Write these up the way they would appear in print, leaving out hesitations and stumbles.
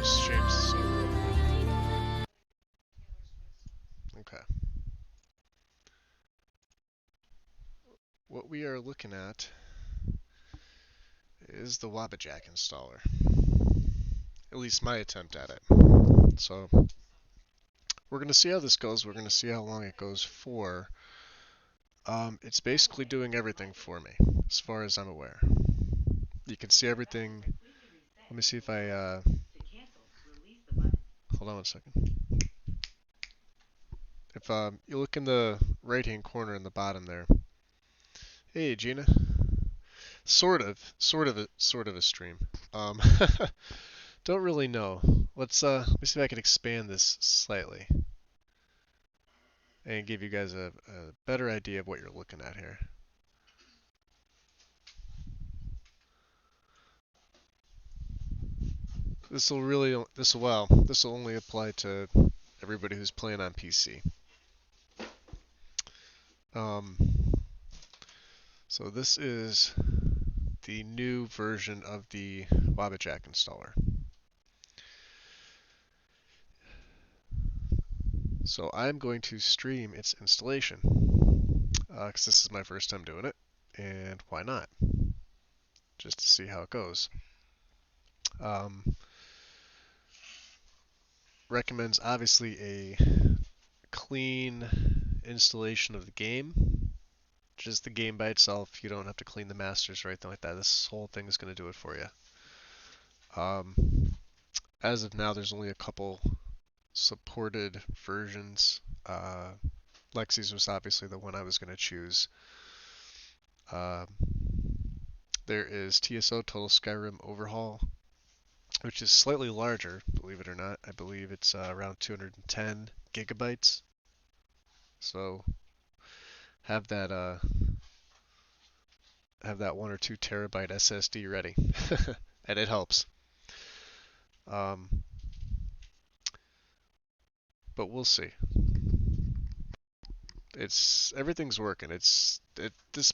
just change this over. Okay. What we are looking at is the Wabbajack installer. At least my attempt at it. So we're going to see how this goes. We're going to see how long it goes for. It's basically doing everything for me, as far as I'm aware. You can see everything. Let me see if I, hold on one second. If you look in the right-hand corner in the bottom there. Hey, Gina. Sort of a stream. Um, don't really know. Let me see if I can expand this slightly and give you guys a better idea of what you're looking at here. This will only apply to everybody who's playing on PC. Um, so this is the new version of the Wabbajack installer. So I'm going to stream its installation, because this is my first time doing it, and why not? Just to see how it goes. Recommends obviously a clean installation of the game. Just the game by itself. You don't have to clean the masters or anything like that. This whole thing is going to do it for you. As of now, there's only a couple supported versions. Lexi's was obviously the one I was going to choose. There is TSO, Total Skyrim Overhaul, which is slightly larger, believe it or not. I believe it's around 210 gigabytes. So have that 1 or 2 terabyte SSD ready, and it helps. But we'll see. Everything's working. This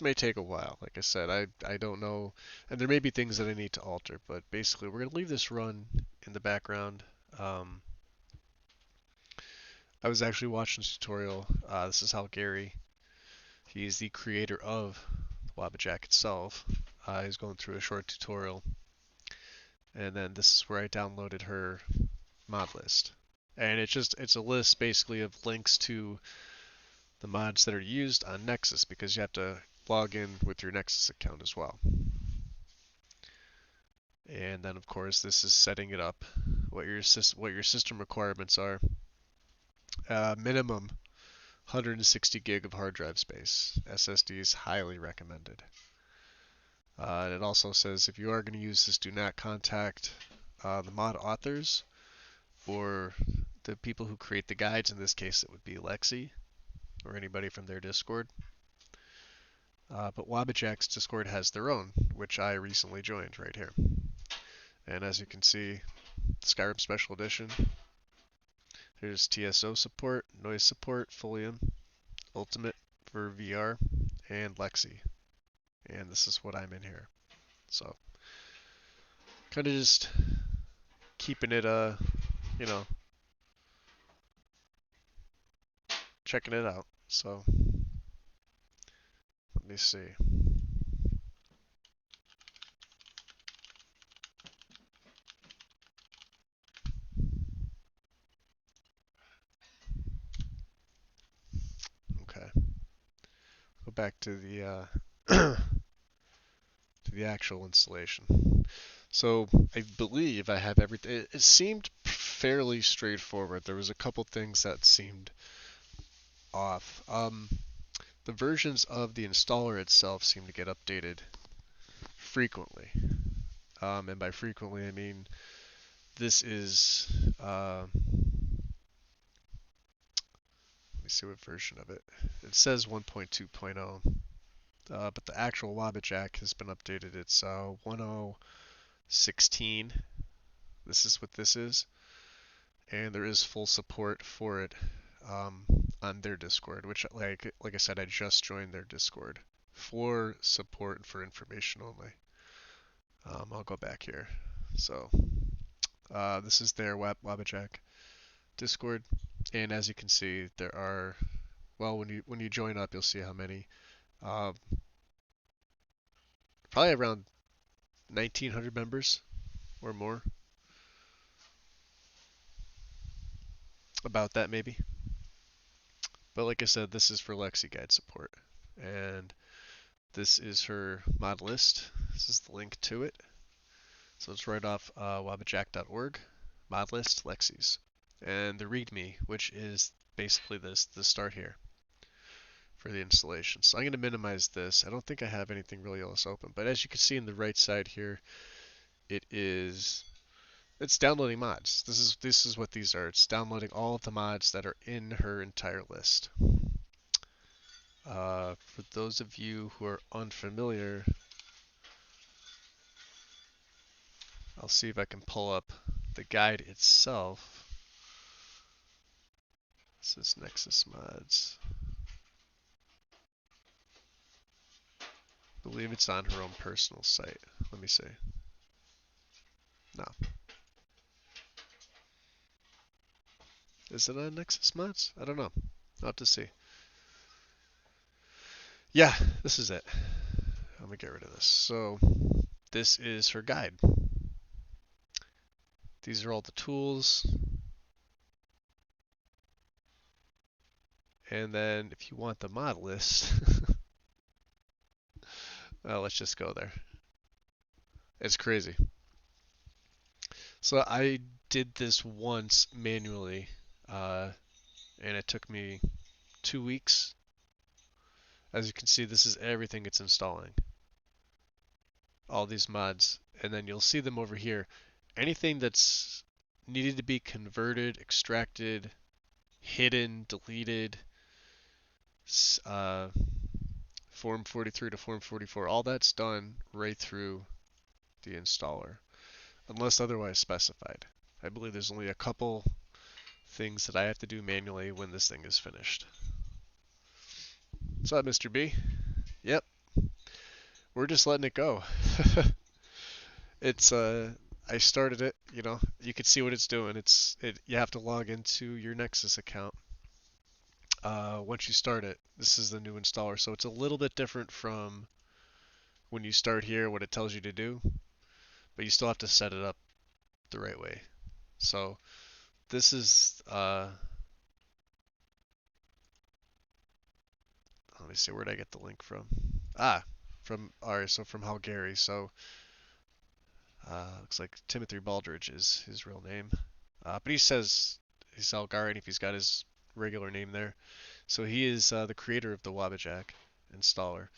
may take a while. Like I said, I don't know, and there may be things that I need to alter. But basically, we're gonna leave this run in the background. I was actually watching a tutorial. This is how Gary, he's the creator of Wabbajack itself. He's going through a short tutorial, and then this is where I downloaded her mod list. And it's a list basically of links to the mods that are used on Nexus, because you have to log in with your Nexus account as well. And then of course this is setting it up, what your system requirements are. Minimum 160 gig of hard drive space. SSD is highly recommended. And it also says if you are going to use this, do not contact the mod authors or the people who create the guides. In this case, it would be Lexi or anybody from their Discord. But Wabbajack's Discord has their own, which I recently joined right here. And as you can see, Skyrim Special Edition. There's TSO support, noise support, Folium, Ultimate for VR, and Lexi. And this is what I'm in here. So, kind of just keeping it, you know, checking it out. So, let me see. Okay. Go back to the to the actual installation. So I believe I have everything. It seemed fairly straightforward. There was a couple things that seemed off. The versions of the installer itself seem to get updated frequently. And by frequently, I mean this is, let me see what version of it. It says 1.2.0, but the actual Wabbajack has been updated. It's 1.0.16. This is what this is. And there is full support for it on their Discord, which, like I said, I just joined their Discord for support and for information only. I'll go back here. So This is their Wabbajack Discord, and as you can see, there are, well, when you join up, you'll see how many. Um, Probably around 1,900 members or more, about that maybe. But like I said, this is for Lexi Guide support, and this is her mod list. This is the link to it. So it's right off wabbajack.org, mod list, Lexi's. And the README, which is basically this, the start here for the installation. So I'm going to minimize this. I don't think I have anything really else open, but as you can see in the right side here, it's downloading mods. This is what these are. It's downloading all of the mods that are in her entire list. For those of you who are unfamiliar, I'll see if I can pull up the guide itself. This is Nexus Mods. I believe it's on her own personal site. Let me see. No. Is it on Nexus Mods? I don't know. I'll have to see. Yeah, this is it. Let me get rid of this. So, this is her guide. These are all the tools. And then if you want the mod list, well, let's just go there. It's crazy. So I did this once manually, and it took me 2 weeks. As you can see, this is everything it's installing. All these mods, and then you'll see them over here. Anything that's needed to be converted, extracted, hidden, deleted, Form 43 to Form 44, all that's done right through the installer, unless otherwise specified. I believe there's only a couple things that I have to do manually when this thing is finished. What's up, Mr. B? Yep. We're just letting it go. It's I started it, you can see what it's doing. You have to log into your Nexus account. Once you start it, this is the new installer, so it's a little bit different from when you start here, what it tells you to do, but you still have to set it up the right way. So this is let me see, where did I get the link from? From Gary. So looks like Timothy Baldridge is his real name, but he says he's Algarian if he's got his regular name there. So he is the creator of the Wabbajack installer.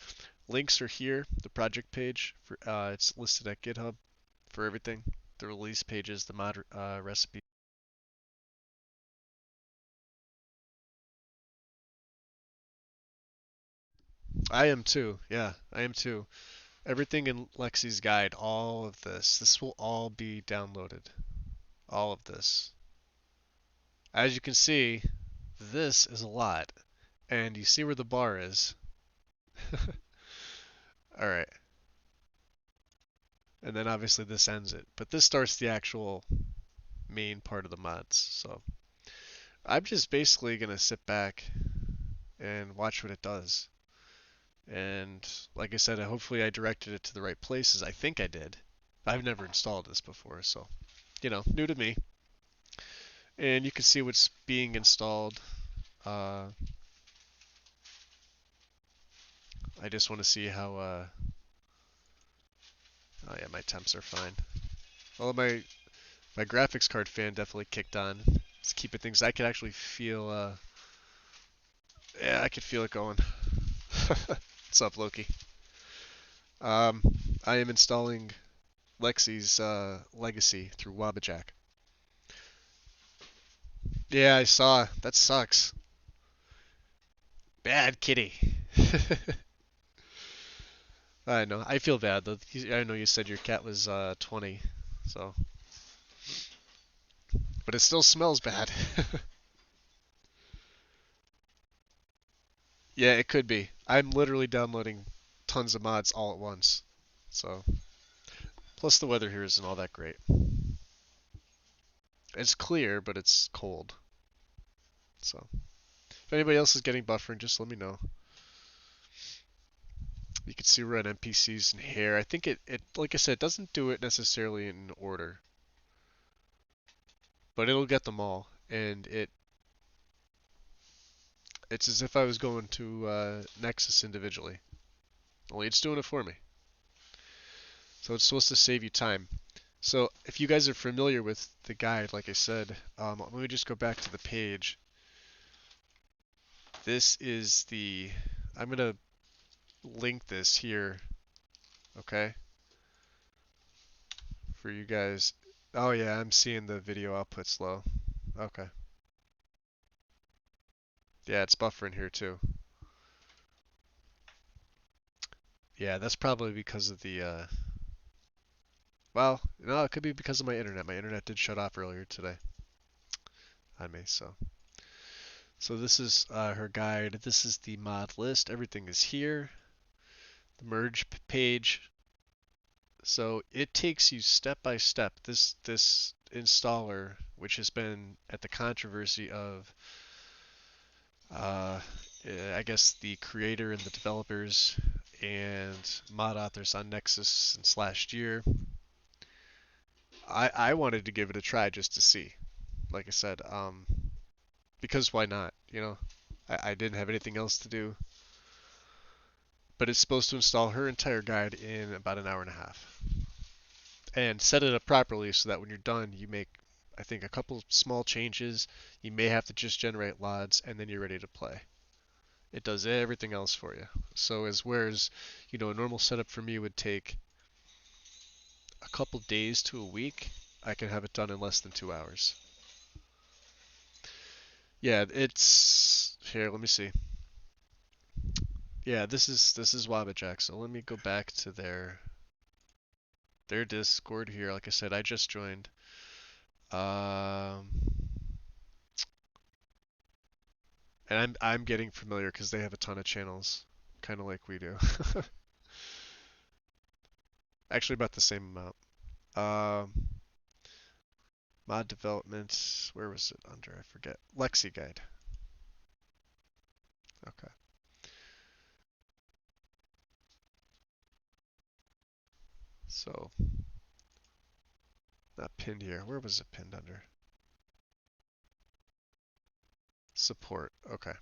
Links are here, the project page. It's listed at GitHub for everything. The release pages, the mod recipe. I am too, yeah, I am too. Everything in Lexi's guide, all of this will all be downloaded. All of this. As you can see, this is a lot. And you see where the bar is. Alright. And then obviously this ends it. But this starts the actual main part of the mods. So I'm just basically going to sit back and watch what it does. And like I said, hopefully I directed it to the right places. I think I did. I've never installed this before, so, new to me. And you can see what's being installed. I just want to see how, oh yeah, my temps are fine. Well, my graphics card fan definitely kicked on. It's keeping things, I could actually feel, yeah, I could feel it going. What's up, Loki? I am installing Lexi's Legacy through Wabbajack. Yeah, I saw. That sucks. Bad kitty. I know. I feel bad though. I know you said your cat was 20, so. But it still smells bad. Yeah, it could be. I'm literally downloading tons of mods all at once. So. Plus the weather here isn't all that great. It's clear, but it's cold. So if anybody else is getting buffering, just let me know. You can see we're at NPCs and hair. I think it like I said, it doesn't do it necessarily in order, but it'll get them all, and it's as if I was going to Nexus individually. Only it's doing it for me. So it's supposed to save you time. So if you guys are familiar with the guide, like I said, let me just go back to the page. This is the, I'm gonna link this here, okay, for you guys. Oh yeah, I'm seeing the video output slow. Okay. Yeah, it's buffering here too. Yeah, that's probably because of the, well, no, it could be because of my internet. My internet did shut off earlier today on me, so. So this is her guide. This is the mod list. Everything is here. The merge page. So it takes you step by step. This installer, which has been at the controversy of, uh, I guess the creator and the developers and mod authors on Nexus since last year. I wanted to give it a try just to see. Like I said, because why not? You know, I didn't have anything else to do. But it's supposed to install her entire guide in about an hour and a half. And set it up properly so that when you're done, you make, I think, a couple small changes. You may have to just generate LODs, and then you're ready to play. It does everything else for you. So whereas, you know, a normal setup for me would take a couple days to a week, I can have it done in less than 2 hours. Yeah, it's here. Let me see. Yeah, this is Wabbajack. So let me go back to their Discord here. Like I said, I just joined. Um, and I'm getting familiar because they have a ton of channels, kind of like we do. Actually, about the same amount. Um, mod development. Where was it under? I forget. Lexi guide. Okay. So not pinned here. Where was it pinned under? Support. Okay.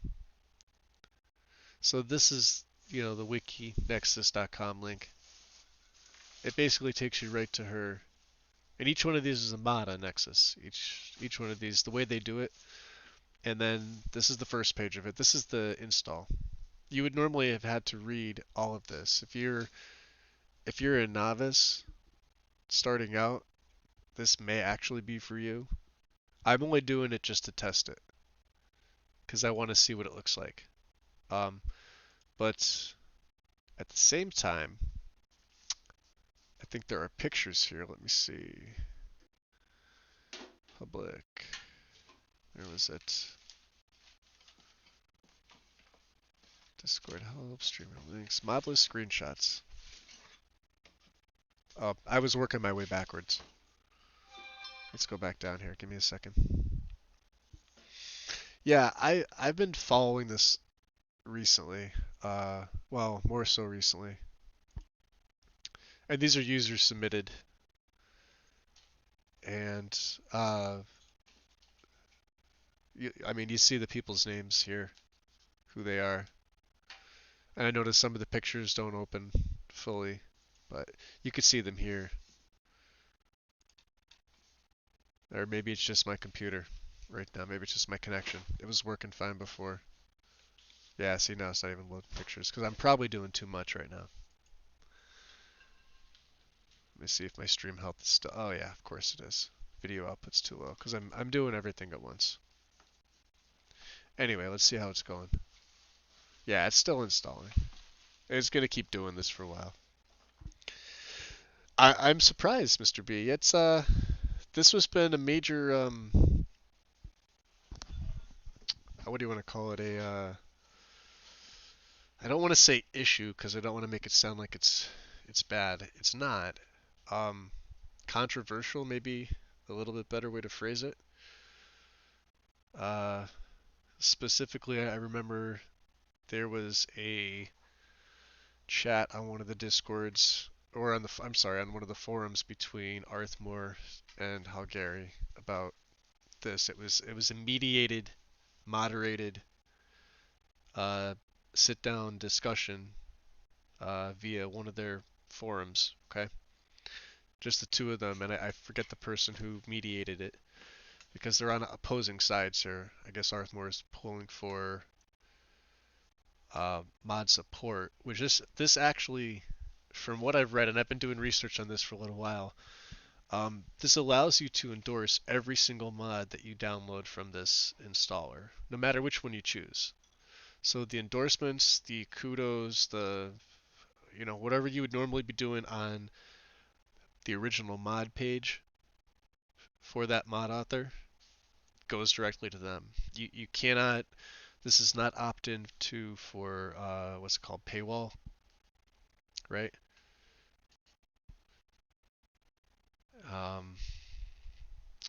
So this is, you know, the wiki nexus.com link. It basically takes you right to her. And each one of these is a mod on Nexus. Each one of these, the way they do it. And then this is the first page of it. This is the install. You would normally have had to read all of this. If you're a novice starting out, this may actually be for you. I'm only doing it just to test it because I want to see what it looks like. Um, but at the same time, I think there are pictures here. Let me see. Public. Where was it? Discord help, streamer links, mod list screenshots. Oh, I was working my way backwards. Let's go back down here. Give me a second. Yeah, I've been following this recently. Well, more so recently. And these are user submitted. And I mean, you see the people's names here, who they are. And I noticed some of the pictures don't open fully, but you could see them here. Or maybe it's just my computer right now. Maybe it's just my connection. It was working fine before. Yeah, see now it's not even loading pictures because I'm probably doing too much right now. Let me see if my stream health is still. Oh yeah, of course it is. Video output's too low because I'm doing everything at once. Anyway, let's see how it's going. Yeah, it's still installing. It's gonna keep doing this for a while. I'm surprised, Mr. B. It's this has been a major what do you want to call it? I don't want to say issue because I don't want to make it sound like it's bad. It's not. Um, controversial maybe a little bit better way to phrase it. Uh, Specifically, I remember there was a chat on one of the discords, or on the I'm sorry, on one of the forums between Arthmore and Halgari about this. It was a mediated, moderated, uh, sit down discussion via one of their forums. Okay, just the two of them, and I forget the person who mediated it because they're on opposing sides here. I guess Arthmore is pulling for mod support, which this actually, from what I've read, and I've been doing research on this for a little while, this allows you to endorse every single mod that you download from this installer, no matter which one you choose. So the endorsements, the kudos, whatever you would normally be doing on the original mod page for that mod author goes directly to them. You cannot. This is not opt-in to for what's it called, paywall, right? Um,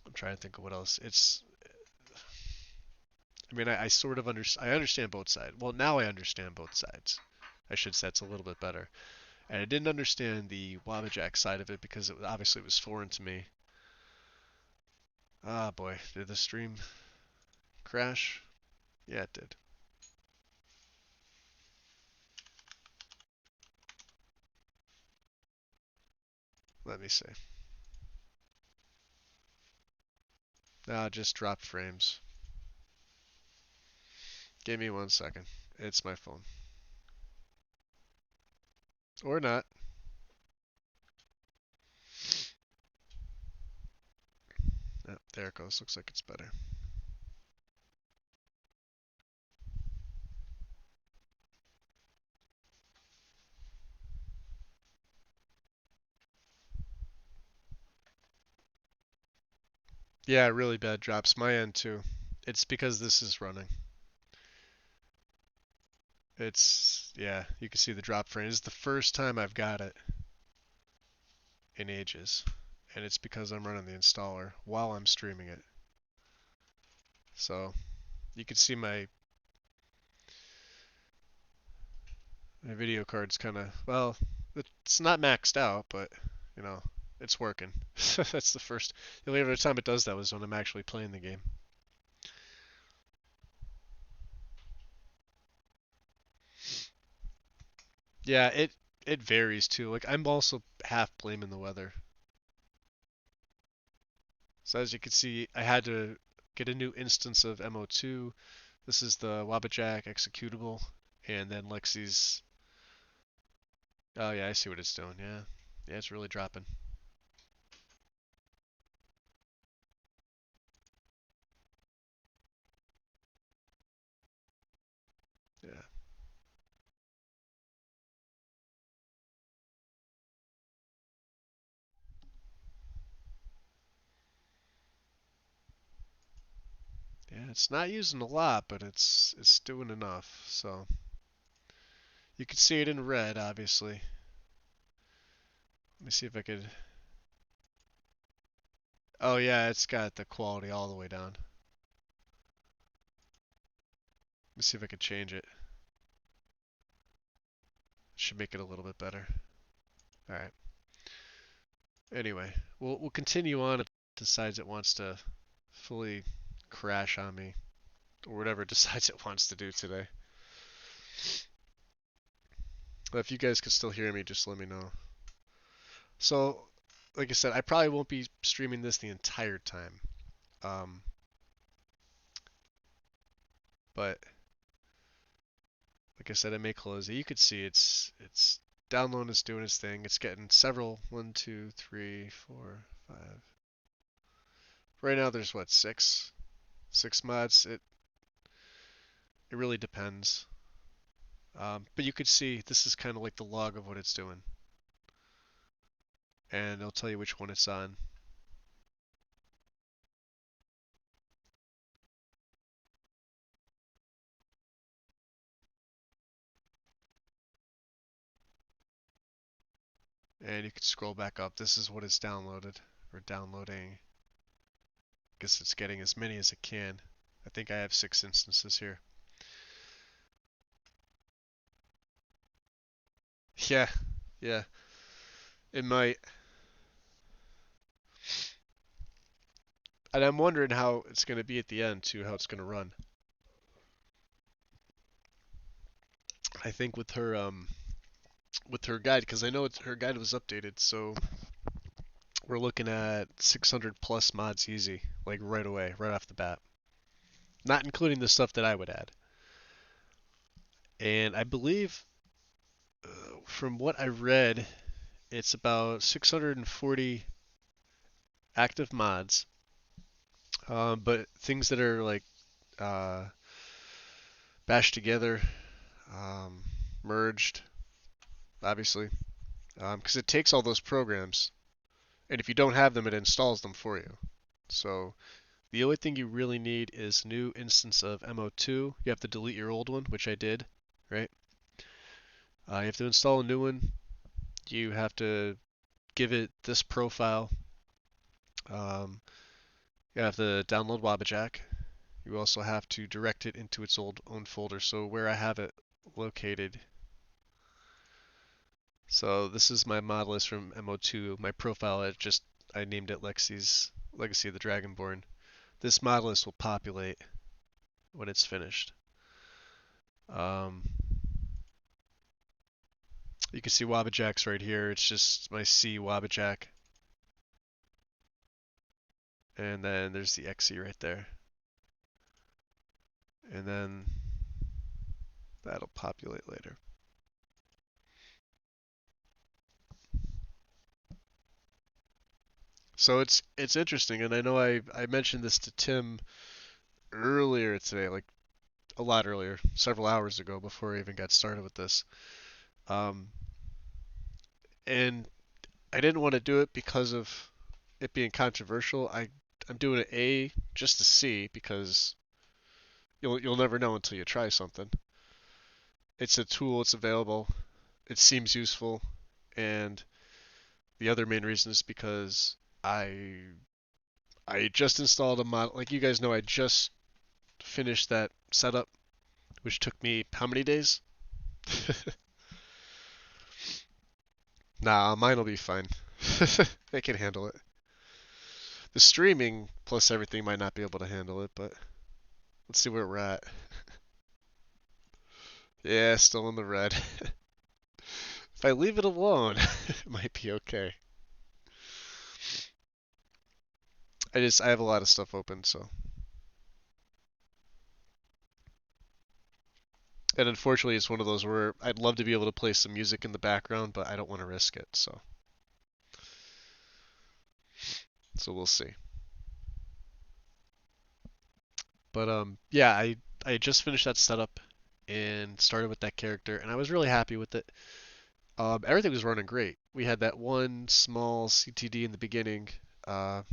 I'm trying to think of what else. I mean, I sort of I understand both sides. Well, now I understand both sides. I should say it's a little bit better. And I didn't understand the Wabbajack side of it because obviously it was foreign to me. Ah, boy, did the stream crash? Yeah, it did. Let me see. Ah, just dropped frames. Give me 1 second. It's my phone. Or not. Oh, there it goes. Looks like it's better. Yeah, really bad drops. My end too. It's because this is running. Yeah, you can see the drop frame. It's the first time I've got it in ages. And it's because I'm running the installer while I'm streaming it. So, you can see my video card's kind of, well, it's not maxed out, but, you know, it's working. That's the only other time it does that was when I'm actually playing the game. Yeah, it varies too. Like, I'm also half blaming the weather. So as you can see, I had to get a new instance of MO2. This is the Wabbajack executable, and then Lexi's. Oh yeah, I see what it's doing. Yeah, yeah, it's really dropping. Yeah, yeah, it's not using a lot, but it's doing enough. So you can see it in red, obviously. Let me see if I could. Oh yeah, it's got the quality all the way down. Let me see if I can change it. Should make it a little bit better. All right. Anyway, we'll continue on. If it decides it wants to fully crash on me, or whatever it decides it wants to do today. But if you guys can still hear me, just let me know. So, like I said, I probably won't be streaming this the entire time. Um, but like I said, I may close it. You could see it's downloading is doing its thing. It's getting several 1, 2, 3, 4, 5. Right now there's what, six mods. It really depends. But you could see this is kind of like the log of what it's doing, and it'll tell you which one it's on. And you can scroll back up. This is what it's downloaded or downloading. guess it's getting as many as it can. I think I have 6 instances here. Yeah, yeah. It might. And I'm wondering how it's going to be at the end too, how it's going to run. I think with her guide, because I know her guide was updated, so we're looking at 600 plus mods easy, like right away, right off the bat. Not including the stuff that I would add. And I believe, from what I read, it's about 640 active mods, but things that are like uh, bashed together, um, merged, obviously, because it takes all those programs, and if you don't have them, it installs them for you. So the only thing you really need is a new instance of MO2. You have to delete your old one, which I did, right? You have to install a new one. You have to give it this profile. Um, you have to download Wabbajack. You also have to direct it into its own folder. So where I have it located. So this is my mod list from MO2. My profile, I named it Legacy of the Dragonborn. This mod list will populate when it's finished. Um, you can see Wabbajack's right here. It's just my C Wabbajack. And then there's the XE right there. And then that'll populate later. So it's interesting, and I know I mentioned this to Tim earlier today, like a lot earlier, several hours ago before I even got started with this. Um, and I didn't want to do it because of it being controversial. I'm doing it just to see because you'll never know until you try something. It's a tool, it's available, it seems useful, and the other main reason is because I I just installed a mod. Like you guys know, I just finished that setup, which took me how many days? Nah, mine'll be fine. I can handle it. The streaming plus everything might not be able to handle it, but let's see where we're at. Yeah, still in the red. If I leave it alone, it might be okay. I have a lot of stuff open, so. And unfortunately, it's one of those where I'd love to be able to play some music in the background, but I don't want to risk it, so. So we'll see. But yeah, I just finished that setup and started with that character, and I was really happy with it. Everything was running great. We had that one small CTD in the beginning, uh,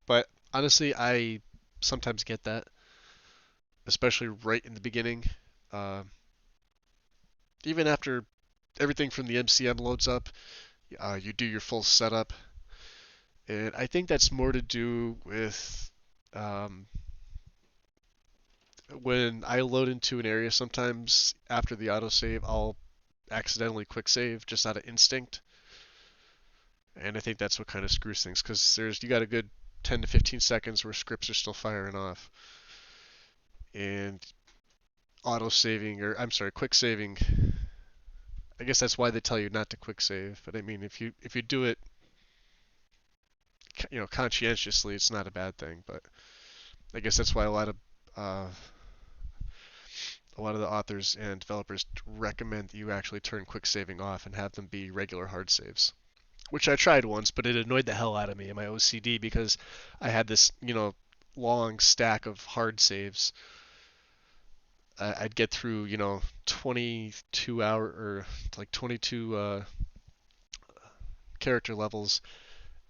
but honestly, I sometimes get that, especially right in the beginning. Uh, Even after everything from the MCM loads up, you do your full setup, and I think that's more to do with um, when I load into an area. Sometimes after the autosave, I'll accidentally quick save just out of instinct, and I think that's what kind of screws things because you got a good 10 to 15 seconds where scripts are still firing off, and auto saving or I'm sorry, quick saving. I guess that's why they tell you not to quick save. But I mean, if you do it, conscientiously, it's not a bad thing. But I guess that's why uh, a lot of the authors and developers recommend that you actually turn quick saving off and have them be regular hard saves. Which I tried once, but it annoyed the hell out of me in my OCD because I had this, long stack of hard saves. I'd get through, 22 hour or like 22 character levels,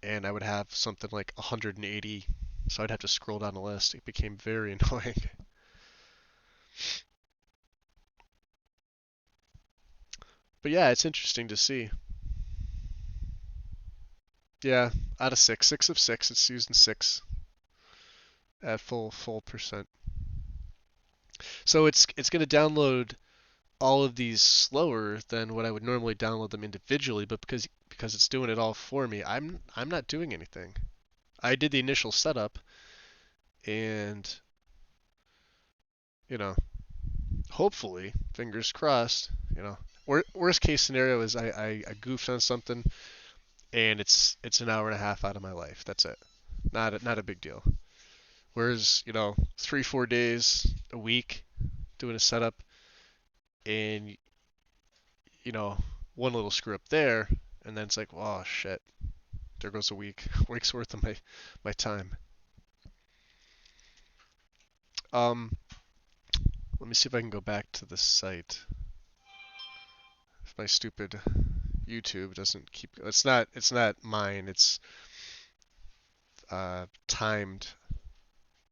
and I would have something like 180, so I'd have to scroll down the list. It became very annoying. But yeah, it's interesting to see. Yeah, out of six, 6 of 6. It's using 6 at full percent. So it's going to download all of these slower than what I would normally download them individually, but because it's doing it all for me, I'm not doing anything. I did the initial setup, and you know, hopefully, fingers crossed, worst case scenario is I goofed on something and it's an hour and a half out of my life. That's it. Not a big deal. Whereas, 3 4 days a week doing a setup and you know, one little screw up there, and then it's like, oh shit, there goes a week's worth of my time. Um, Let me see if I can go back to the site. If my stupid YouTube doesn't keep, it's not mine. It's timed,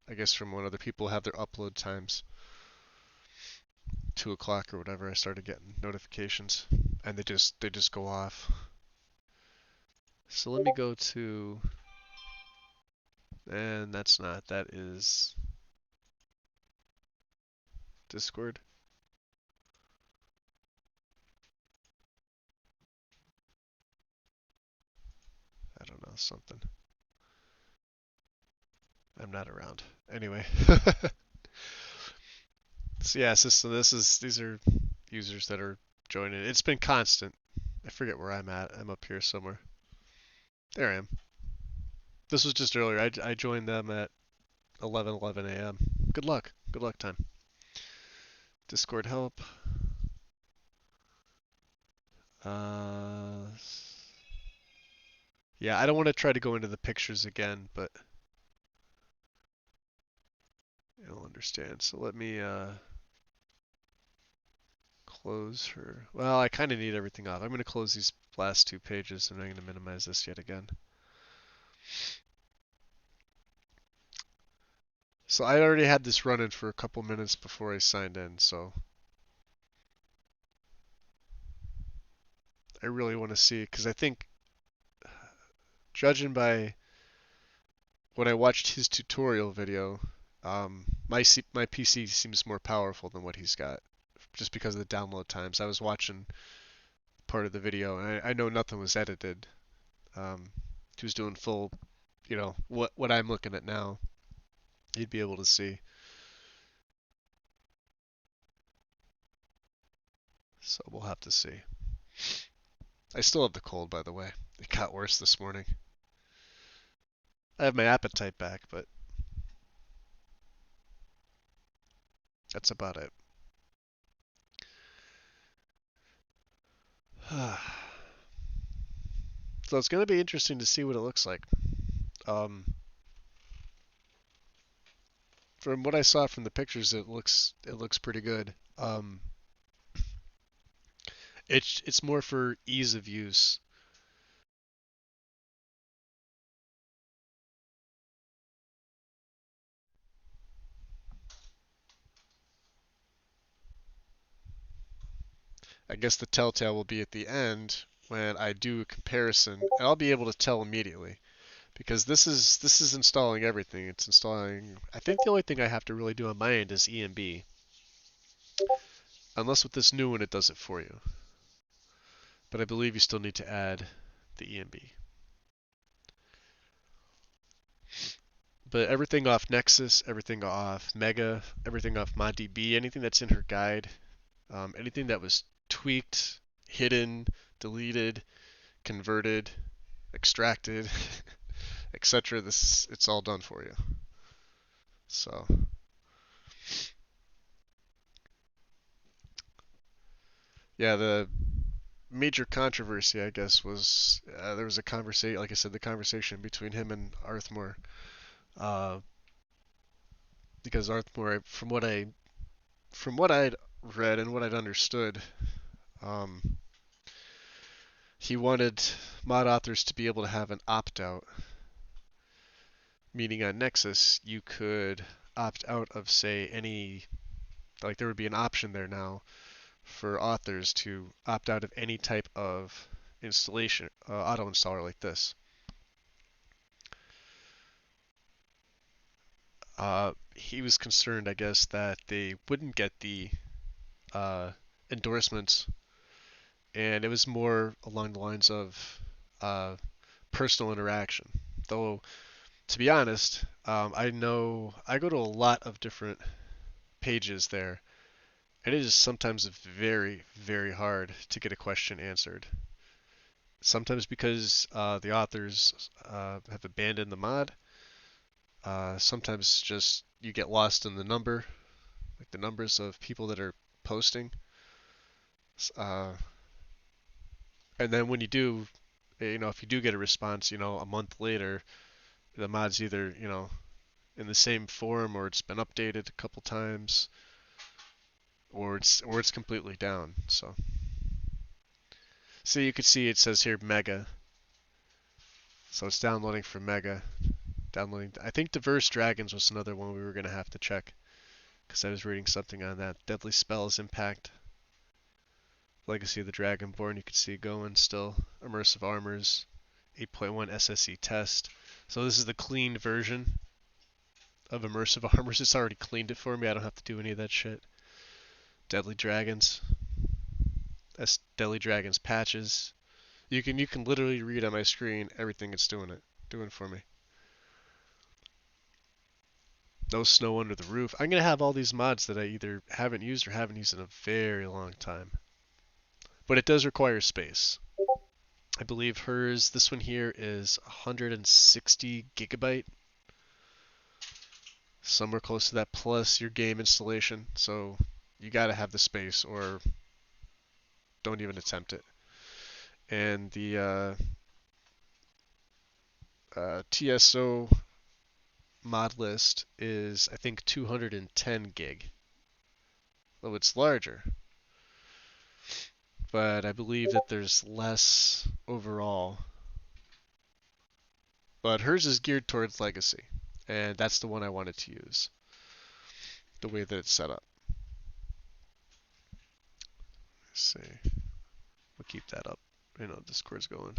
I guess, from when other people have their upload times. 2 o'clock or whatever, I started getting notifications, and they just go off. So let me go to, and that is Discord. I don't know, something. I'm not around. Anyway. So yeah, these are users that are joining. It's been constant. I forget where I'm at. I'm up here somewhere. There I am. This was just earlier. I joined them at 11:11 a.m. Good luck. Good luck time. Discord help. Uh, yeah, I don't want to try to go into the pictures again, but you'll understand. So let me close her. Well, I kind of need everything off. I'm going to close these last 2 pages, and I'm going to minimize this yet again. So I already had this running for a couple minutes before I signed in, so I really want to see, because I think, judging by when I watched his tutorial video, my PC seems more powerful than what he's got, just because of the download times. I was watching part of the video, and I know nothing was edited. He was doing full, what I'm looking at now. You'd be able to see. So we'll have to see. I still have the cold, by the way. It got worse this morning. I have my appetite back, but that's about it. So it's going to be interesting to see what it looks like. From what I saw from the pictures, it looks pretty good. It's more for ease of use. I guess the telltale will be at the end when I do a comparison, and I'll be able to tell immediately because this is installing everything. It's installing. I think the only thing I have to really do on my end is EMB, unless with this new one it does it for you. But I believe you still need to add the EMB. But everything off Nexus, everything off Mega, everything off ModDB, anything that's in her guide, anything that was tweaked, hidden, deleted, converted, extracted, etc. It's all done for you. So yeah, the major controversy, I guess, was there was a conversation, like I said, the conversation between him and Arthmore, uh, because Arthmore, from what I'd read and what I'd understood, um, he wanted mod authors to be able to have an opt-out, meaning on Nexus you could opt out of, say, any, like there would be an option there now for authors to opt out of any type of installation, auto installer like this. He was concerned, I guess, that they wouldn't get the uh, endorsements, and it was more along the lines of uh, personal interaction. Though, to be honest, I know I go to a lot of different pages there, and it is sometimes very, very hard to get a question answered. Sometimes because the authors have abandoned the mod. Sometimes just you get lost in the number, like the numbers of people that are posting. Uh, and then when you do, if you do get a response, a month later, the mod's either, in the same form or it's been updated a couple times or it's completely down. So you can see it says here Mega. So it's downloading from Mega. Downloading. I think Diverse Dragons was another one we were gonna have to check because I was reading something on that. Deadly Spells Impact. Legacy of the Dragonborn, you can see going still. Immersive Armors, 8.1 SSE test. So this is the cleaned version of Immersive Armors. It's already cleaned it for me. I don't have to do any of that shit. Deadly Dragons. That's Deadly Dragons patches. You can literally read on my screen everything it's doing for me. No snow under the roof. I'm gonna have all these mods that I either haven't used or haven't used in a very long time. But it does require space. I believe hers, this one here is 160 gigabyte, somewhere close to that, plus your game installation. So you got to have the space or don't even attempt it. And the TSO mod list is, I think, 210 gig. Though it's larger. But I believe that there's less overall. But hers is geared towards Legacy. And that's the one I wanted to use. The way that it's set up. Let's see. We'll keep that up. Discord's going.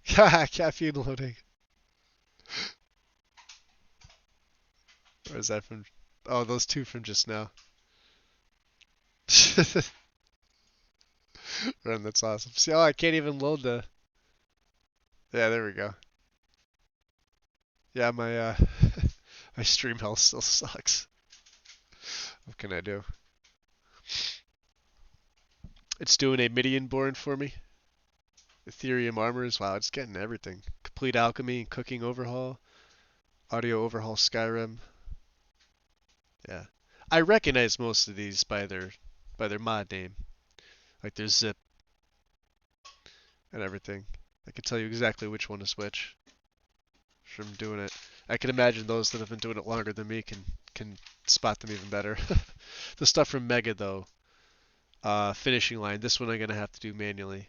Caffeine loading. Or is that from? Oh, those two from just now. Run, that's awesome. See, I can't even load the. Yeah, there we go. Yeah, my my stream health still sucks. What can I do? It's doing a Midian born for me. Ethereum armors. Wow, it's getting everything. Complete alchemy, cooking overhaul, audio overhaul Skyrim. Yeah, I recognize most of these by their mod name, like their zip and everything. I can tell you exactly which one is which from doing it. I can imagine those that have been doing it longer than me can spot them even better. The stuff from Mega though, finishing line. This one I'm gonna have to do manually.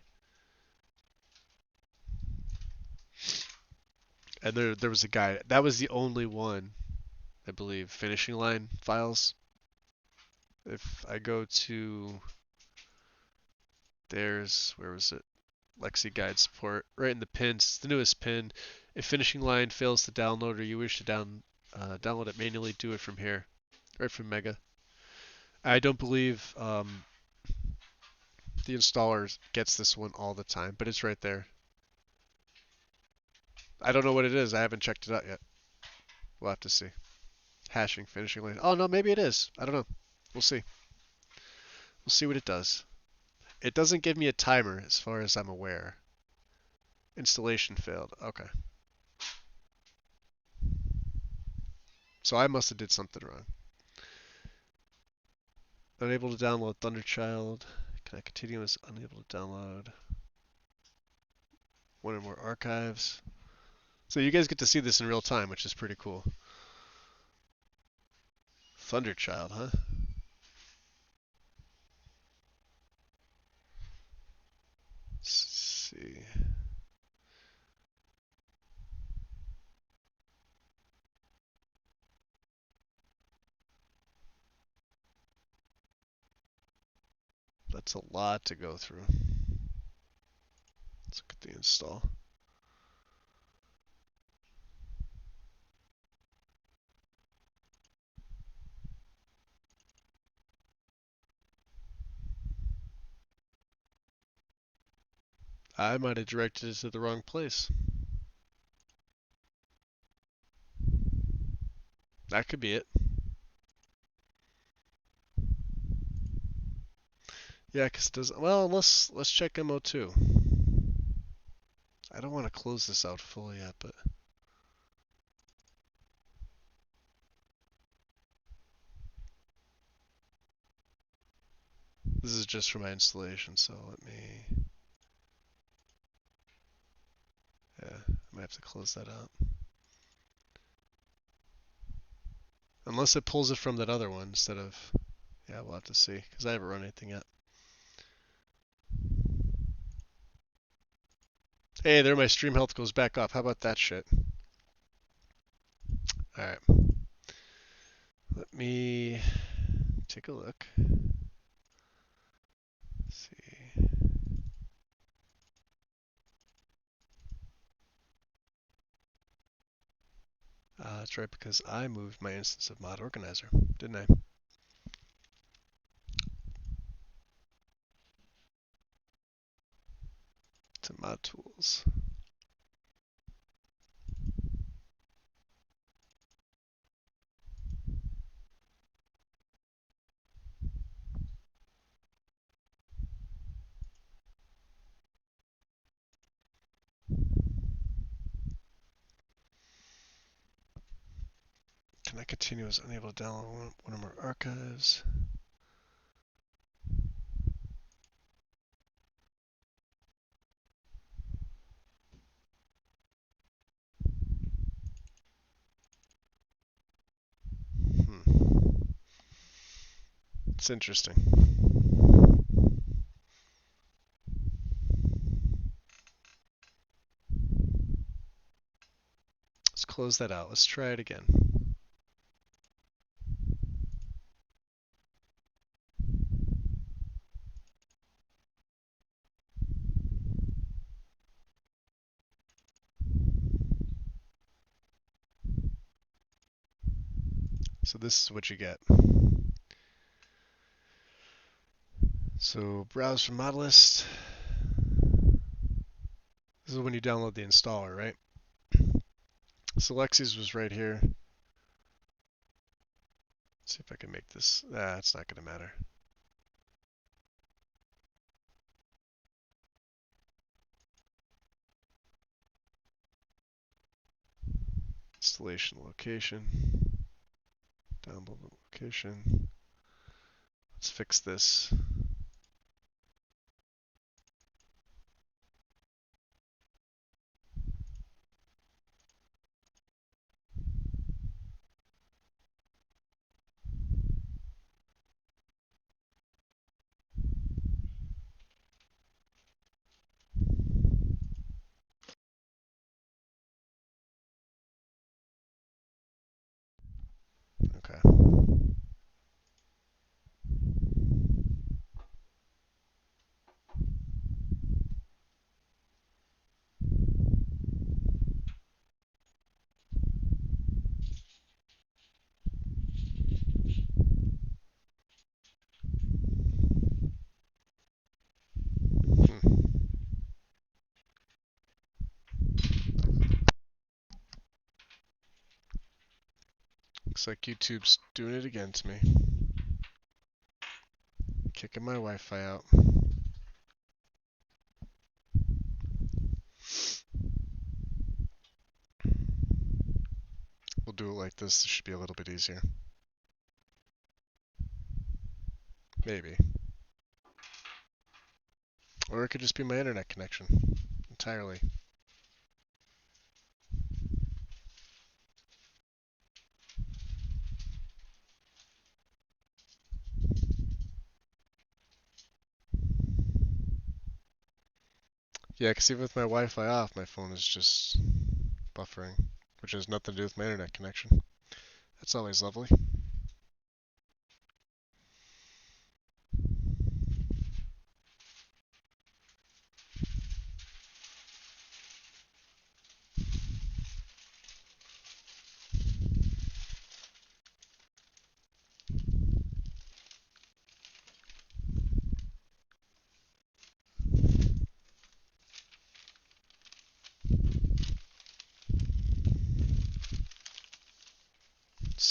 And there was a guy that was the only one, I believe, finishing line files. If I go to where was it? Lexi Guide support, right in the pins. It's the newest pin. If finishing line fails to download or you wish to download it manually, do it from here, right from Mega. I don't believe the installer gets this one all the time, but it's right there. I don't know what it is. I haven't checked it out yet. We'll have to see. Hashing finishing line. Oh no, maybe it is. I don't know. We'll see. We'll see what it does. It doesn't give me a timer as far as I'm aware. Installation failed. Okay. So I must have did something wrong. Unable to download Thunderchild. Can I continue as unable to download one or more archives? So you guys get to see this in real time, which is pretty cool. Thunderchild, huh? Let's see. That's a lot to go through. Let's look at the install. I might have directed it to the wrong place. That could be it. Yeah, because it does. Well, let's check MO2. I don't want to close this out fully yet, but this is just for my installation, so let me. Yeah, I might have to close that out. Unless it pulls it from that other one instead of. Yeah, we'll have to see, because I haven't run anything yet. Hey, there my stream health goes back up. How about that shit? Alright. Let me take a look. Let's see. That's right, because I moved my instance of mod organizer, didn't I? To mod tools. Can I continue as unable to download one of our archives? It's interesting. Let's close that out. Let's try it again. So this is what you get. So browse from mod list. This is when you download the installer, right? So Lexi's was right here. Let's see if I can make this. It's not going to matter. Installation location. Download location. Let's fix this. Okay. Looks like YouTube's doing it again to me. Kicking my Wi-Fi out. We'll do it like this. This should be a little bit easier. Maybe. Or it could just be my internet connection. Entirely. Yeah, because even with my Wi-Fi off, my phone is just buffering, which has nothing to do with my internet connection. That's always lovely.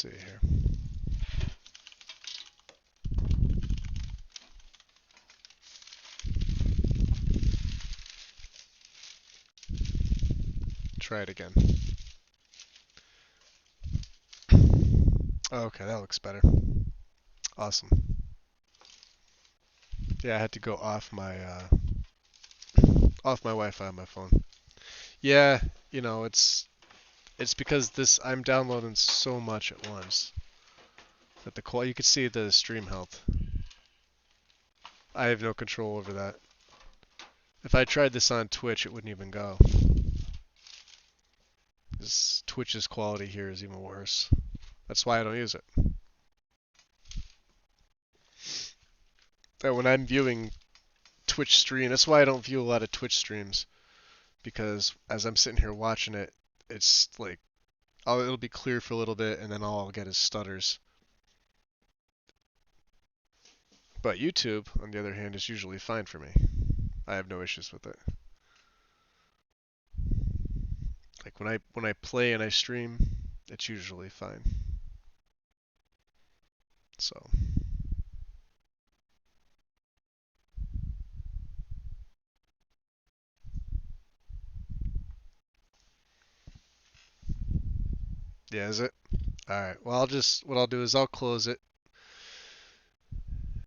see here. Try it again. Okay, that looks better. Awesome. Yeah, I had to go off my Wi-Fi on my phone. Yeah, you know, it's because I'm downloading so much at once that the quality, you can see the stream health. I have no control over that. If I tried this on Twitch, it wouldn't even go. Twitch's quality here is even worse. That's why I don't use it. When I'm viewing Twitch stream, that's why I don't view a lot of Twitch streams, because as I'm sitting here watching it, it's like it'll be clear for a little bit, and then all I'll get is stutters. But YouTube, on the other hand, is usually fine for me. I have no issues with it. Like when I play and I stream, it's usually fine. So yeah, is it? All right. Well, what I'll do is I'll close it